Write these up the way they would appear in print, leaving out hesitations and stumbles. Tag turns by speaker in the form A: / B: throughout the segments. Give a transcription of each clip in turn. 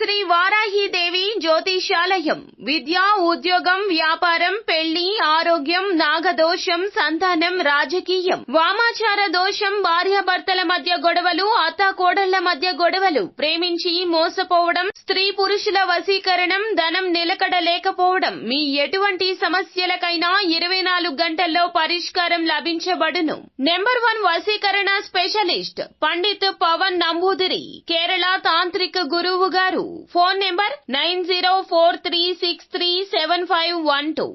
A: శ్రీ వారాహిదేవి జ్యోతిషాలయం విద్య, ఉద్యోగం, వ్యాపారం, పెళ్లి, ఆరోగ్యం, నాగదోషం, సంతానం, రాజకీయం, వామాచార దోషం, భార్యాభర్తల మధ్య గొడవలు, అత్తాకోడళ్ల మధ్య గొడవలు, ప్రేమించి మోసపోవడం, స్త్రీ పురుషుల వశీకరణం, ధనం నిలకడ లేకపోవడం, మీ ఎటువంటి సమస్యలకైనా 24 గంటల్లో పరిష్కారం లభించబడును. నెంబర్ 1 వశీకరణ స్పెషలిస్ట్ పండిత్ పవన్ నంబూదిరి, కేరళ తాంత్రిక గురువు గారు. Phone number 9043637512.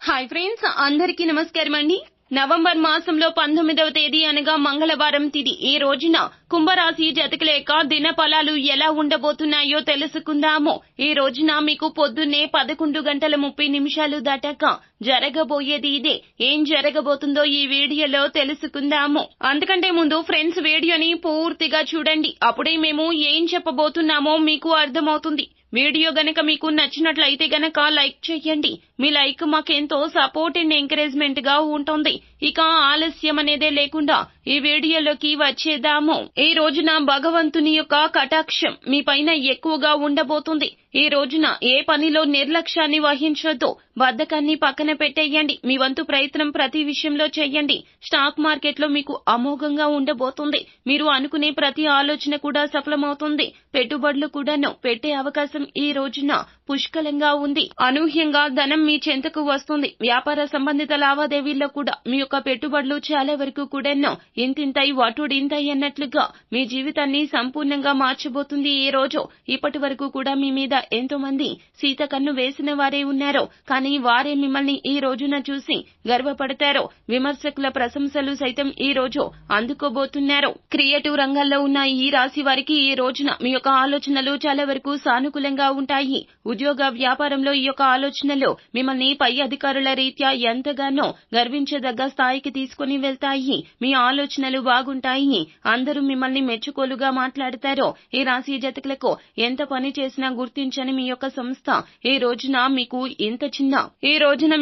A: హాయ్ ఫ్రెండ్స్, అందరికీ నమస్కారం అండి. నవంబర్ మాసంలో 19వ తేదీ అనగా మంగళవారం తిథి. ఈ రోజున కుంభరాశి జాతకుల యొక్క దిన ఫలాలు ఎలా ఉండబోతున్నాయో తెలుసుకుందాము. ఈ రోజున మీకు పొద్దున్నే 11:30 దాటాక జరగబోయేది ఇదే. ఏం జరగబోతుందో ఈ వీడియోలో తెలుసుకుందాము. అందుకంటే ముందు ఫ్రెండ్స్, వీడియోని పూర్తిగా చూడండి. అప్పుడే మేము ఏం చెప్పబోతున్నామో మీకు అర్థమవుతుంది. వీడియో గనక మీకు నచ్చినట్లయితే గనక లైక్ చేయండి. మీ లైక్ మాకెంతో సపోర్ట్ అండ్ ఎంకరేజ్మెంట్ గా ఉంటుంది. ఇక ఆలస్యం అనేదే లేకుండా ఈ వీడియోలోకి వచ్చేద్దాము. ఈ రోజున భగవంతుని యొక్క కటాక్షం మీ పైన ఎక్కువగా ఉండబోతుంది. ఈ రోజున ఏ పనిలో నిర్లక్ష్యాన్ని వహించొద్దు. బద్ధకాన్ని పక్కన పెట్టేయండి. మీ వంతు ప్రయత్నం ప్రతి విషయంలో చేయండి. స్టాక్ మార్కెట్ లో మీకు అమోఘంగా ఉండబోతుంది. మీరు అనుకునే ప్రతి ఆలోచన కూడా సఫలమవుతుంది. పెట్టుబడులు కూడాను పెట్టే అవకాశం ఈ రోజున పుష్కలంగా ఉంది. అనూహ్యంగా ధనం మీ చెంతకు వస్తుంది. వ్యాపార సంబంధిత లావాదేవీల్లో కూడా మీ యొక్క పెట్టుబడులు చాలా వరకు కూడాను ఇంతింతై వటుడింతై అన్నట్లుగా మీ జీవితాన్ని సంపూర్ణంగా మార్చబోతుంది ఈ రోజు. ఇప్పటి వరకు కూడా మీ మీద ఎంతో మంది సీత కన్ను వేసిన వారే ఉన్నారు. కానీ వారే మిమ్మల్ని ఈ రోజున చూసి గర్వపడతారు. విమర్శకుల ప్రశంసలు సైతం ఈ రోజు అందుకోబోతున్నారు. క్రియేటివ్ రంగాల్లో ఉన్న ఈ రాశి వారికి ఈ రోజున మీ యొక్క ఆలోచనలు చాలా వరకు సానుకూలంగా ఉంటాయి. ఉద్యోగ వ్యాపారంలో ఈ యొక్క ఆలోచనలు మిమ్మల్ని పై అధికారుల రీత్యా ఎంతగానో గర్వించదగ్గ స్థాయికి తీసుకుని వెళ్తాయి. మీ ఆలోచనలు బాగుంటాయి. అందరూ మిమ్మల్ని మెచ్చుకోలుగా మాట్లాడతారు. ఈ రాశి జాతకులకు ఎంత పని చేసినా గుర్తించని మీ యొక్క సంస్థ ఈ రోజున మీకు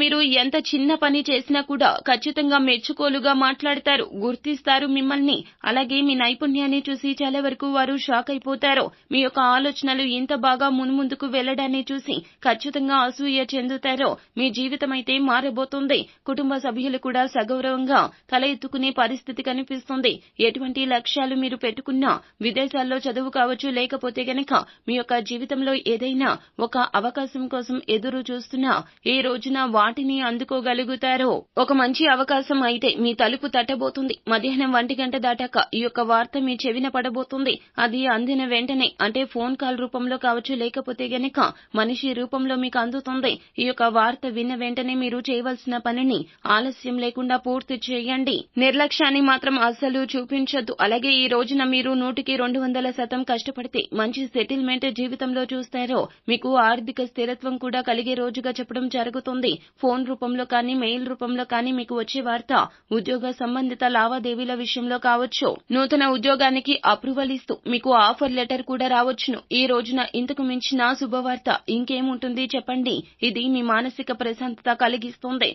A: మీరు ఎంత చిన్న పని చేసినా కూడా ఖచ్చితంగా మెచ్చుకోలుగా మాట్లాడతారు, గుర్తిస్తారు మిమ్మల్ని. అలాగే మీ నైపుణ్యాన్ని చూసి చాలా వరకు వారు షాక్ అయిపోతారు. మీ యొక్క ఆలోచనలు ఇంత బాగా మున్ముందుకు వెళ్లడాన్ని చూసి ఖచ్చితంగా అసూయ చెందుతారు. మీ జీవితం అయితే మారబోతుంది. కుటుంబ సభ్యులు కూడా సగౌరవంగా తల ఎత్తుకునే పరిస్థితి కనిపిస్తుంది. ఎటువంటి లక్ష్యాలు మీరు పెట్టుకున్నా, విదేశాల్లో చదువు కావచ్చు, లేకపోతే గనక మీ యొక్క జీవితంలో ఏదైనా ఒక అవకాశం కోసం ఎదురు చూస్తున్నా ఈ రోజున వాటిని అందుకోగలుగుతారు. ఒక మంచి అవకాశం అయితే మీ తలుపు తట్టబోతుంది. మధ్యాహ్నం 1 దాటాక ఈ యొక్క వార్త మీ చెవిన పడబోతుంది. అది అందిన వెంటనే, అంటే ఫోన్ కాల్ రూపంలో కావచ్చు, లేకపోతే గనక మనిషి రూపంలో మీకు అందుతుంది. ఈ యొక్క వార్త విన్న వెంటనే మీరు చేయవలసిన పనిని ఆలస్యం లేకుండా పూర్తి చేయండి. నిర్లక్ష్యాన్ని మాత్రం అస్సలు చూపించొద్దు. అలాగే ఈ రోజున మీరు 100% కష్టపడితే మంచి సెటిల్మెంట్ జీవితంలో చూస్తారో. మీకు ఆర్థిక స్థిరత్వం కూడా కలిగే రోజుగా చెప్పడం జరుగుతుంది. ఫోన్ రూపంలో కానీ, మెయిల్ రూపంలో కానీ మీకు వచ్చే వార్త ఉద్యోగ సంబంధిత లావాదేవీల విషయంలో కావచ్చు. నూతన ఉద్యోగానికి అప్రూవల్ ఇస్తూ మీకు ఆఫర్ లెటర్ కూడా రావచ్చును. ఈ రోజున ఇంతకు మించిన శుభవార్త ఇంకేముంటుంది చెప్పండి. ఇది మీ మానసిక ప్రశాంతత కలిగిస్తుంది.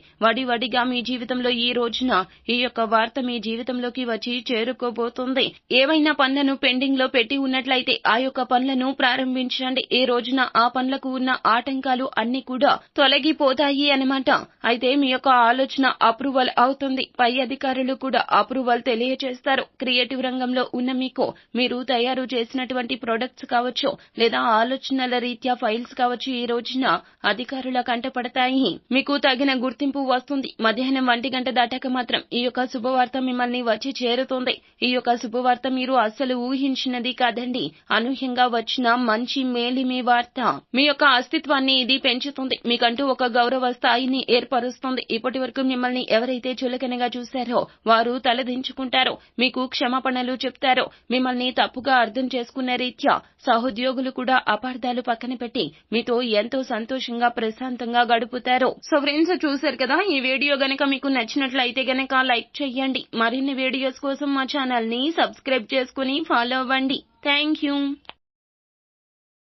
A: వడిగా మీ జీవితంలో ఈ రోజున ఈ యొక్క వార్త మీ జీవితంలోకి వచ్చి చేరుకోబోతుంది. ఏవైనా పనులను పెండింగ్ లో పెట్టి ఉన్నట్లయితే ఆ యొక్క పనులను ప్రారంభించండి. ఈ రోజున ఆ పనులకు ఉన్న ఆటంకాలు అన్ని కూడా తొలగిపోతాయి అన్నమాట. అయితే మీ యొక్క ఆలోచన అప్రూవల్ అవుతుంది. పై అధికారులు కూడా అప్రూవల్ తెలియజేస్తారు. క్రియేటివ్ రంగంలో ఉన్న మీకు, మీరు తయారు చేసినటువంటి ప్రొడక్ట్స్ కావచ్చు, లేదా ఆలోచనల రీత్యా ఫైల్స్ కావచ్చు, ఈ రోజున అధికారుల కంటపడతాయి. మీకు తగిన గుర్తింపు వస్తుంది. మధ్యాహ్నం 1 దాటాక మాత్రం ఈ యొక్క శుభవార్త మిమ్మల్ని వచ్చి చేరుతుంది. ఈ యొక్క శుభవార్త మీరు అస్సలు ఊహించినది కాదండి. అనూహ్యంగా వచ్చిన మంచి మేలిమి వార్త. మీ యొక్క అస్తిత్వాన్ని ఇది పెంచుతుంది. మీకంటూ ఒక గౌరవ స్థాయిని ఏర్పరుస్తుంది. ఇప్పటి వరకు మిమ్మల్ని ఎవరైతే చులకనగా చూశారో వారు తలదించుకుంటారు. మీకు క్షమాపణలు చెప్తారు. మిమ్మల్ని తప్పుగా అర్థం చేసుకున్న రీత్యా సహోద్యోగులు కూడా అపార్థాలు పక్కన పెట్టి మీతో ఎంతో సంతోషంగా ప్రశాంతంగా గడుపుతారు. సో ఫ్రెండ్స్, చూశారు కదా. ఈ వీడియో గనక మీకు నచ్చినట్లయితే గనక లైక్ చేయండి. మరిన్ని వీడియోస్ కోసం మా ఛానల్ ని సబ్స్క్రైబ్ చేసుకుని ఫాలో అవ్వండి. Thank you.